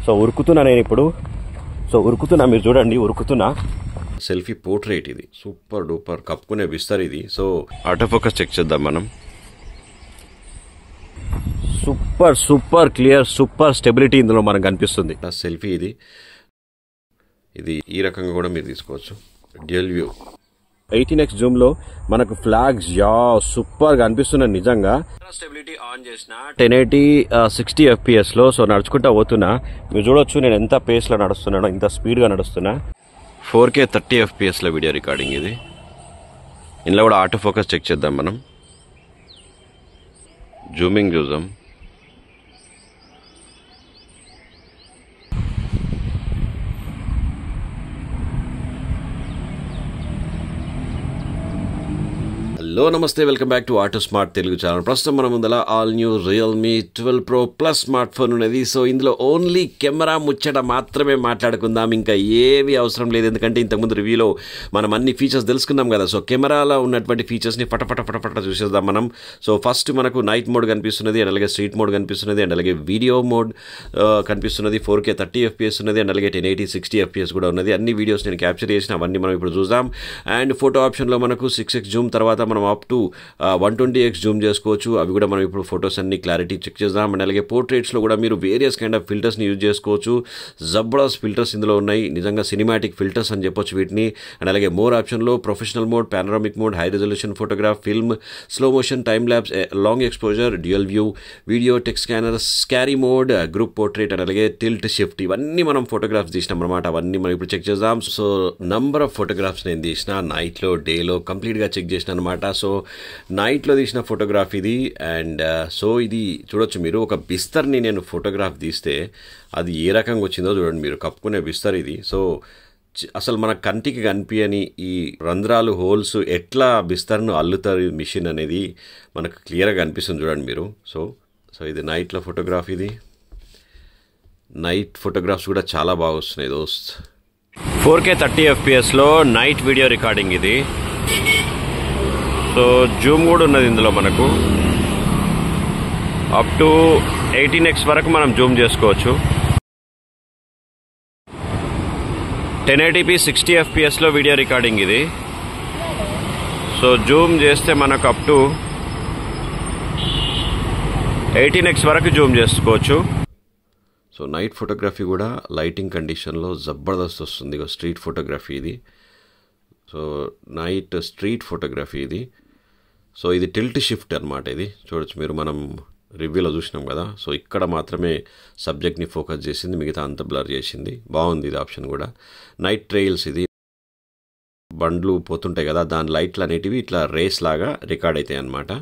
So ఉరుకుతున్నా నేను ఇప్పుడు. So ఉరుకుతున్నా, మీరు చూడండి ఉరుకుతున్నా. సెల్ఫీ పోర్ట్రేట్ ఇది, సూపర్ డూపర్ కప్పుకునే బిస్తర్ ఇది. సో ఆటో ఫోకస్ చెక్ చేద్దాం మనం. Super super clear, super stability ఇందులో మనకు కనిపిస్తుంది. సెల్ఫీ ఇది ఈ రకంగా కూడా మీరు తీసుకోవచ్చు. డ్యూయల్ వ్యూ 18x జూమ్ లో మనకు ఫ్లాగ్స్ సూపర్ గా అనిపిస్తున్నాయి నిజంగా. స్టెబిలిటీ ఆన్ చేసిన 1080 60 FPS లో. సో నడుచుకుంటా పోతున్నా, మీరు చూడొచ్చు నేను ఎంత పేస్ లో నడుస్తున్నాను, ఇంత స్పీడ్ గా నడుస్తున్నా. 4K 30 FPS లో వీడియో రికార్డింగ్ ఇది. ఇందులో కూడా ఆటో ఫోకస్ చెక్ చేద్దాం మనం. జూమింగ్ చూద్దాం. హలో నమస్తే, welcome back to auto smart Telugu channel. ప్రస్తుతం మన ముందర all new Realme 12 Pro Plus smart phone ఉన్నది. సో ఇందులో ఓన్లీ కెమెరా ముచ్చట మాత్రమే మాట్లాడుకుందాం, ఇంకా ఏవి అవసరం లేదు. ఎందుకంటే ఇంతకుముందు రివ్యూలో మనం అన్ని ఫీచర్స్ తెలుసుకున్నాం కదా. సో కెమెరాలో ఉన్నటువంటి ఫీచర్స్ని పట చూసేద్దాం మనం. సో ఫస్ట్ మనకు నైట్ మోడ్ కనిపిస్తున్నది, అండ్ అలాగే స్ట్రీట్ మోడ్ కనిపిస్తున్నది, అండ్ అలాగే వీడియో మోడ్ కనిపిస్తున్నది. 4K 30 FPS ఉన్నది, అండ్ అలాగే 1080 60 FPS కూడా ఉన్నది. అన్ని వీడియోస్ నేను క్యాప్చర్ చేసిన, అవన్నీ మనం ఇప్పుడు చూద్దాం. అండ్ ఫోటో ఆప్షన్లో మనకు 6x జూమ్ తర్వాత మనం అప్ టు 120x జూమ్ చేసుకోవచ్చు. అవి కూడా మనం ఇప్పుడు ఫొటోస్ అన్ని క్లారిటీ చెక్ చేద్దాం. అండ్ అలాగే పోర్ట్రేట్స్లో కూడా మీరు వేరియస్ కైండ్ ఆఫ్ ఫిల్టర్స్ని యూజ్ చేసుకోవచ్చు. జబర్దస్త్ ఫిల్టర్స్ ఇందులో ఉన్నాయి, నిజంగా సినిమాటిక్ ఫిల్టర్స్ అని చెప్పొచ్చు వీటిని. అండ్ అలాగే మోర్ ఆప్షన్లో professional mode, panoramic mode, high resolution photograph, film, slow motion, time labs, long exposure, dual view, video, text scanner, scary mode, group portrait, and అలాగే టిల్ట్ షిఫ్ట్, ఇవన్నీ మనం ఫోటోగ్రాఫ్స్ తీసినాం అనమాట. అవన్నీ మనం ఇప్పుడు చెక్ చేద్దాం. సో నంబర్ ఆఫ్ ఫోటోగ్రాఫ్స్ నేను తీసిన నైట్లో, డేలో కంప్లీట్గా చెక్ చేసిన అనమాట. సో నైట్లో తీసిన ఫోటోగ్రాఫ్ ఇది. అండ్ సో ఇది చూడొచ్చు మీరు, ఒక బిస్తర్ని నేను ఫోటోగ్రాఫ్ తీస్తే అది ఏ రకంగా వచ్చిందో చూడండి మీరు, కప్పుకునే బిస్తర్ ఇది. సో అసలు మన కంటికి కనిపించని ఈ రంధ్రాలు, హోల్స్ ఎట్లా బిస్తర్ను అల్లుతారు మిషన్ అనేది మనకు క్లియర్గా కనిపిస్తుంది చూడండి మీరు. సో ఇది నైట్లో ఫోటోగ్రాఫ్ ఇది. నైట్ ఫోటోగ్రాఫ్స్ కూడా చాలా బాగా వస్తున్నాయి దోస్త్. 4K 30 FPSలో నైట్ వీడియో రికార్డింగ్ ఇది. సో జూమ్ కూడా ఉన్నది ఇందులో మనకు, అప్ టు 18x వరకు మనం జూమ్ చేసుకోవచ్చు. 1080p 60 FPSలో వీడియో రికార్డింగ్ ఇది. సో జూమ్ చేస్తే మనకు అప్ టు 18x వరకు జూమ్ చేసుకోవచ్చు. సో నైట్ ఫోటోగ్రఫీ కూడా లైటింగ్ కండిషన్లో జబర్దస్త్ వస్తుంది. స్ట్రీట్ ఫోటోగ్రఫీ ఇది. సో నైట్ స్ట్రీట్ ఫోటోగ్రఫీ ఇది. సో ఇది టిల్ట్ షిఫ్ట్ అనమాట. ఇది చూడొచ్చు మీరు, మనం రివ్యూలో చూసినాం కదా. సో ఇక్కడ మాత్రమే సబ్జెక్ట్ని ఫోకస్ చేసింది, మిగతా అంత బ్లర్ చేసింది. బాగుంది ఇది ఆప్షన్ కూడా. నైట్ ట్రైల్స్ ఇది, బండ్లు పోతుంటాయి కదా, దాని లైట్లు అనేటివి ఇట్లా రేస్ లాగా రికార్డ్ అవుతాయి అనమాట.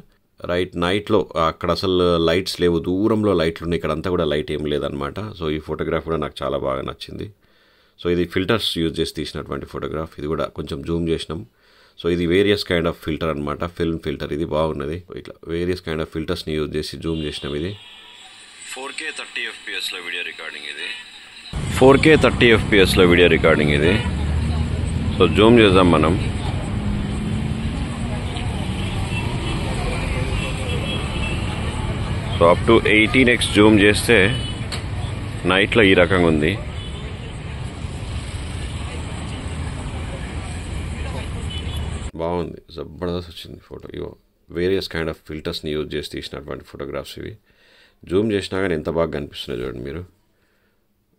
రైట్ నైట్లో అక్కడ అసలు లైట్స్ లేవు, దూరంలో లైట్లు ఉన్నాయి, ఇక్కడ అంతా కూడా లైట్ ఏం లేదనమాట. సో ఈ ఫోటోగ్రాఫ్ కూడా నాకు చాలా బాగా నచ్చింది. సో ఇది ఫిల్టర్స్ యూజ్ చేసి తీసినటువంటి ఫోటోగ్రాఫ్. ఇది కూడా కొంచెం జూమ్ చేసినాం. సో ఇది వేరియస్ కైండ్ ఆఫ్ ఫిల్టర్ అనమాట, ఫిల్మ్ ఫిల్టర్. ఇది బాగున్నది. ఇట్లా వేరియస్ కైండ్ ఆఫ్ ఫిల్టర్స్ని యూజ్ చేసి జూమ్ చేసినాం. ఇది 4K 30 FPSలో వీడియో రికార్డింగ్ ఇది. 4K 30 FPSలో వీడియో రికార్డింగ్ ఇది. సో జూమ్ చేద్దాం మనం. So up to 18x Zoom చేస్తే నైట్లో ఈ రకంగా ఉంది. బాగుంది, జబర్దస్త్ వచ్చింది ఫోటో. ఇవో వేరియస్ కైండ్ ఆఫ్ ఫిల్టర్స్ని యూజ్ చేసి తీసినటువంటి ఫోటోగ్రాఫ్స్ ఇవి. జూమ్ చేసినా కానీ ఎంత బాగా కనిపిస్తున్నాయి చూడండి మీరు.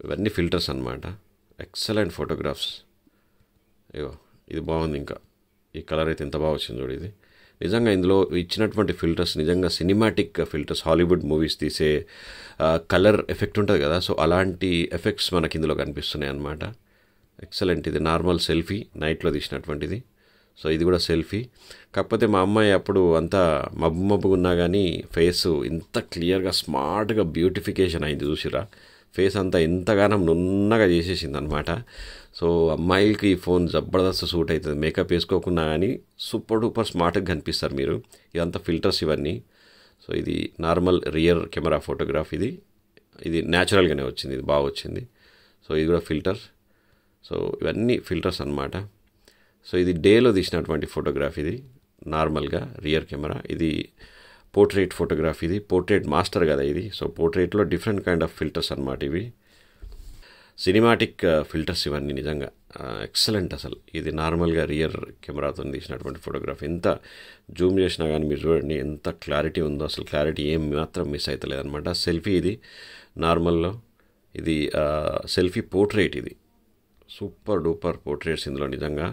ఇవన్నీ ఫిల్టర్స్ అనమాట. Excellent photographs. ఇవో ఇది బాగుంది. ఇంకా ఈ కలర్ అయితే ఎంత బాగా వచ్చింది చూడు. ఇది నిజంగా ఇందులో ఇచ్చినటువంటి ఫిల్టర్స్ నిజంగా సినిమాటిక్ ఫిల్టర్స్, హాలీవుడ్ మూవీస్ తీసే కలర్ ఎఫెక్ట్ ఉంటుంది కదా. సో అలాంటి ఎఫెక్ట్స్ మనకి ఇందులో కనిపిస్తున్నాయి అన్నమాట. ఎక్సలెంట్. ఇది నార్మల్ సెల్ఫీ నైట్లో తీసినటువంటిది. సో ఇది కూడా సెల్ఫీ. కాకపోతే మా అమ్మాయి అప్పుడు అంతా మబ్బుగా ఉన్నా కానీ ఫేస్ ఇంత క్లియర్గా స్మార్ట్గా బ్యూటిఫికేషన్ అయింది చూసిరా. ఫేస్ అంతా ఎంతగానో నున్నగా చేసేసింది అనమాట. సో అమ్మాయిలకి ఈ ఫోన్ జబర్దస్త్ సూట్ అవుతుంది. మేకప్ వేసుకోకున్నా కానీ సూపర్ డూపర్ స్మార్ట్గా కనిపిస్తారు మీరు. ఇదంతా ఫిల్టర్స్ ఇవన్నీ. సో ఇది నార్మల్ రియర్ కెమెరా ఫోటోగ్రాఫ్. ఇది న్యాచురల్గానే వచ్చింది, ఇది బాగా వచ్చింది. సో ఇది కూడా ఫిల్టర్. సో ఇవన్నీ ఫిల్టర్స్ అనమాట. సో ఇది డేలో తీసినటువంటి ఫోటోగ్రాఫ్. ఇది నార్మల్గా రియర్ కెమెరా. ఇది పోర్ట్రేట్ ఫోటోగ్రాఫ్. ఇది పోర్ట్రేట్ మాస్టర్ కదా ఇది. సో పోర్ట్రేట్లో డిఫరెంట్ కైండ్ ఆఫ్ ఫిల్టర్స్ అనమాట ఇవి. సినిమాటిక్ ఫిల్టర్స్ ఇవన్నీ నిజంగా ఎక్సలెంట్. అసలు ఇది నార్మల్గా రియర్ కెమెరాతో తీసినటువంటి ఫోటోగ్రఫీ. ఎంత జూమ్ చేసినా కానీ మీరు చూడండి ఎంత క్లారిటీ ఉందో. అసలు క్లారిటీ ఏం మాత్రం మిస్ అవుతలేదు అనమాట. సెల్ఫీ ఇది నార్మల్లో, ఇది సెల్ఫీ పోర్ట్రేట్. ఇది సూపర్ డూపర్ పోర్ట్రేట్స్ ఇందులో నిజంగా.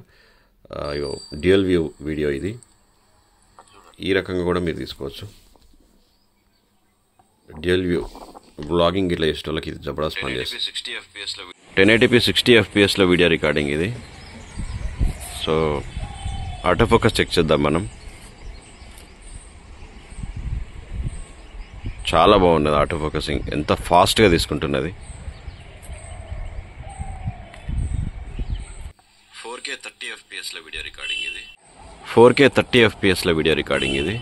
డ్యూయల్ వ్యూ వీడియో ఇది. ఈ రకంగా కూడా మీరు తీసుకోవచ్చు. డ్యూయల్ వ్యూ బ్లాగింగ్ ఇట్లా చేసే వాళ్ళకి ఇది జబర్దస్త్ పని చేస్తుంది. 1080p 60 fps వీడియో రికార్డింగ్ ఇది. సో ఆటో ఫోకస్ చెక్ చేద్దాం మనం. చాలా బాగున్నది ఆటో ఫోకసింగ్, ఎంత ఫాస్ట్గా తీసుకుంటున్నది. 4K 30 fps వీడియో రికార్డింగ్ ఇది. 4K 30 fps వీడియో రికార్డింగ్ ఇది.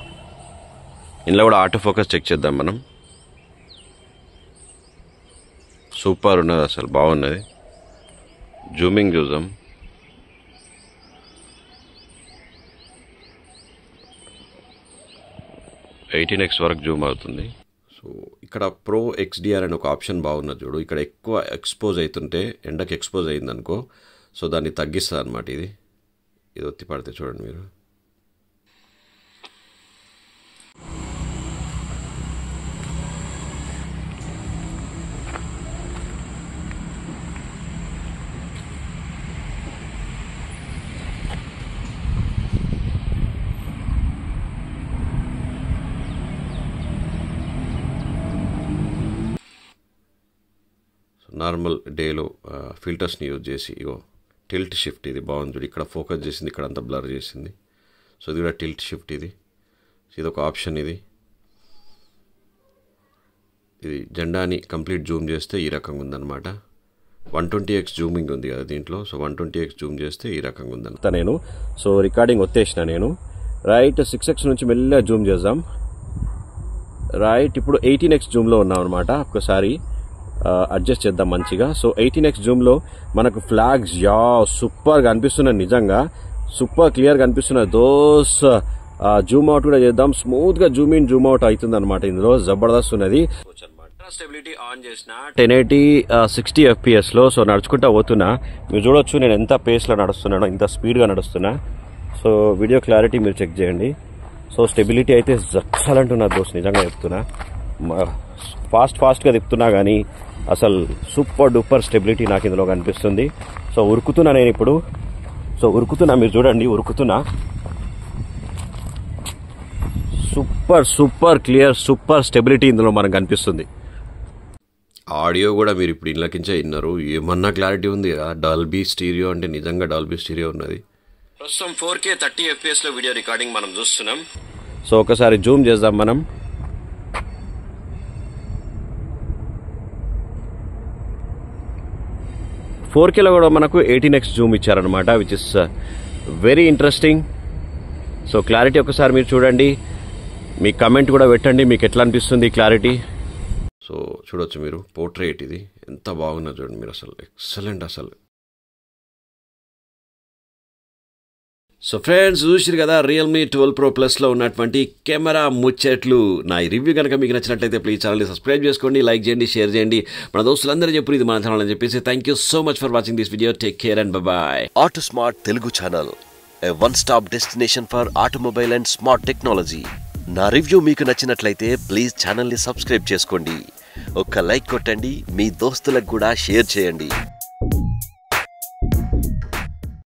ఇందులో కూడా ఆటో ఫోకస్ చెక్ చేద్దాం మనం. సూపర్ ఉన్నది, అసలు బాగున్నది. జూమింగ్ చూద్దాం. (18x) వరకు జూమ్ అవుతుంది. సో ఇక్కడ ప్రో XDR అని ఒక ఆప్షన్ బాగున్నది చూడు. ఇక్కడ ఎక్కువ ఎక్స్పోజ్ అవుతుంటే, ఎండకి ఎక్స్పోజ్ అయిందనుకో, సో దాన్ని తగ్గిస్తుంది అనమాట. ఇది ఒత్తి పడితే చూడండి మీరు. నార్మల్ డేలో ఫిల్టర్స్ని యూజ్ చేసి టిల్ట్ షిఫ్ట్ ఇది బాగుంది చూడు. ఇక్కడ ఫోకస్ చేసింది, ఇక్కడ అంతా బ్లర్ చేసింది. సో ఇది కూడా టిల్ట్ షిఫ్ట్ ఇది. ఇది ఒక ఆప్షన్. ఇది జెండాని కంప్లీట్ జూమ్ చేస్తే ఈ రకంగా ఉందన్నమాట. 120x జూమింగ్ ఉంది కదా దీంట్లో. సో 120x జూమ్ చేస్తే ఈ రకంగా ఉందన్నమాట. నేను సో రికార్డింగ్ వచ్చేసిన నేను. రైట్ 6x నుంచి మెల్లగా జూమ్ చేద్దాం. రైట్ ఇప్పుడు 18x జూమ్లో ఉన్నాం అనమాట. ఒకసారి అడ్జస్ట్ చేద్దాం మంచిగా. సో 18x జూమ్లో మనకు ఫ్లాగ్స్ సూపర్గా అనిపిస్తున్నాయి, నిజంగా సూపర్ క్లియర్గా అనిపిస్తున్నాయి. జూమ్ అవుట్ కూడా చేద్దాం. స్మూత్గా జూమ్ ఇన్ జూమ్ అవుట్ అవుతుంది అనమాట. ఇందులో జబర్దస్త్ ఉన్నది. స్టెబిలిటీ ఆన్ చేసిన 1080 60 fps సో నడుచుకుంటా పోతున్నా. మీరు చూడొచ్చు నేను ఎంత పేస్లో నడుస్తున్నానో, ఇంత స్పీడ్గా నడుస్తున్నా. సో వీడియో క్లారిటీ మీరు చెక్ చేయండి. సో స్టెబిలిటీ అయితే ఎక్సలెంట్ ఉన్నది దోస్త్, నిజంగా చెప్తున్నా. ఫాస్ట్గా తిప్పుతున్నా కానీ అసలు సూపర్ డూపర్ స్టెబిలిటీ నాకు ఇందులో కనిపిస్తుంది. సో ఉరుకుతున్నా నేను ఇప్పుడు. సో ఉరుకుతున్నా, మీరు చూడండి ఉరుకుతున్నా. సూపర్ క్లియర్, సూపర్ స్టెబిలిటీ ఇందులో మనకు కనిపిస్తుంది. ఆడియో కూడా మీరు ఇప్పుడు ఇళ్ళకించే విన్నారు. ఏమన్నా క్లారిటీ ఉంది కదా. డాల్బీ స్టీరియో అంటే నిజంగా డాల్బీ స్టీరియో ఉన్నది. ప్రస్తుతం 4K 30 fps వీడియో రికార్డింగ్ మనం చూస్తున్నాం. సో ఒకసారి జూమ్ చేద్దాం మనం. లో కూడా మనకు 18x జూమ్ ఇచ్చారనమాట, which is very interesting. So clarity ఒకసారి మీరు చూడండి, మీ కమెంట్ కూడా పెట్టండి మీకు ఎట్లా అనిపిస్తుంది క్లారిటీ. సో చూడొచ్చు మీరు పోర్ట్రేట్ ఇది ఎంత బాగున్నది చూడండి మీరు. అసలు ఎక్సలెంట్ అసలు. సో ఫ్రెండ్స్ చూసిరు కదా Realme 12 Pro Plusలో ఉన్నటువంటి కెమెరా ముచ్చట్లు. నా ఈ రివ్యూ కనుక మీకు నచ్చినట్లయితే ప్లీజ్ ఛానల్ని సబ్స్క్రైబ్ చేసుకోండి, లైక్ చేయండి, షేర్ చేయండి. మన దోస్తులందరూ చెప్పు ఇది మన ఛానల్ అని చెప్పేసి. Thank you so much for watching this video. Take care and bye. Auto smart Telugu channel, a one stop destination for automobile and smart technology. నా రివ్యూ మీకు నచ్చినట్లయితే ప్లీజ్ ఛానల్ని సబ్స్క్రైబ్ చేసుకోండి, ఒక్క లైక్ కొట్టండి, మీ దోస్తులకు కూడా షేర్ చేయండి.